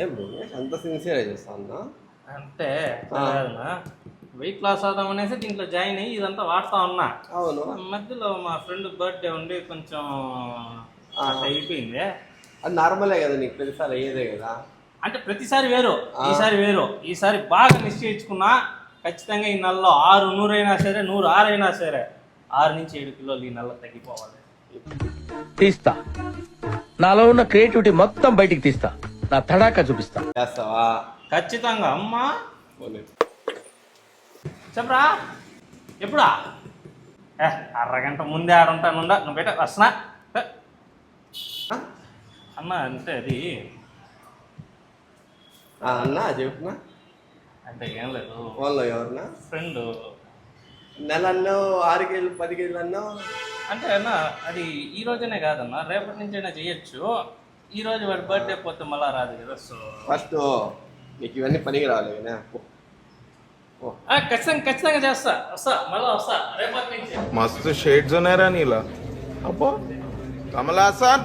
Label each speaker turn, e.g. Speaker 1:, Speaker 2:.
Speaker 1: ఏం అంత సిన్సియర్గా చేస్తా అన్నా
Speaker 2: అంటే కాదన్నా, వెయిట్ లాస్ అవుదాం అనేసి దీంట్లో జాయిన్ అయ్యి ఇదంతా వాడుతా ఉన్నా.
Speaker 1: అవును.
Speaker 2: మధ్యలో మా ఫ్రెండ్ బర్త్డే ఉండి కొంచెం అట్లా అయిపోయింది.
Speaker 1: అది నార్మలే కదా, నీకు ప్రతిసారి అయ్యేదే కదా.
Speaker 2: అంటే ప్రతిసారి వేరు, ఈసారి వేరు. ఈసారి బాగా నిశ్చయించుకున్నా, ఖచ్చితంగా ఈ నెలలో 600 అయినా సరే 106 అయినా సరే 6 నుంచి 7 కిలోలు ఈ నెల తగ్గిపోవాలి.
Speaker 3: తీస్తా, నాలో ఉన్న క్రియేటివిటీ మొత్తం బయటికి తీస్తా, నా తడాకా చూపిస్తా.
Speaker 1: చేస్తావా?
Speaker 2: ఖచ్చితంగా. అమ్మా చెప్పరా ఎప్పుడా? అరగంట ముందే ఆడుంటానుండా, నువ్వు బయట వస్తున్నా అన్నా. అంటే అది
Speaker 1: అన్నా చెప్పునా.
Speaker 2: అంటే ఏం లేదు,
Speaker 1: ఫోన్లో ఎవరన్నా
Speaker 2: ఫ్రెండ్
Speaker 1: నెల అన్నావు, 6 కేజీలు 10 కేజీలు అన్నావు.
Speaker 2: అంటే అన్నా అది ఈ రోజునే కాదన్నా, రేపటి నుంచి అయినా చేయొచ్చు. ఈ రోజు వాడి బర్త్డే పోతే మళ్ళా రాదు కదా. సో
Speaker 1: ఫస్ట్ నీకు ఇవన్నీ పనికి రావాలి కదా.
Speaker 2: ఖచ్చితంగా వస్తా మళ్ళా వస్తా రేపటి నుంచి.
Speaker 4: मस्त शेड्स होणार नीला अप्पो कमल हासन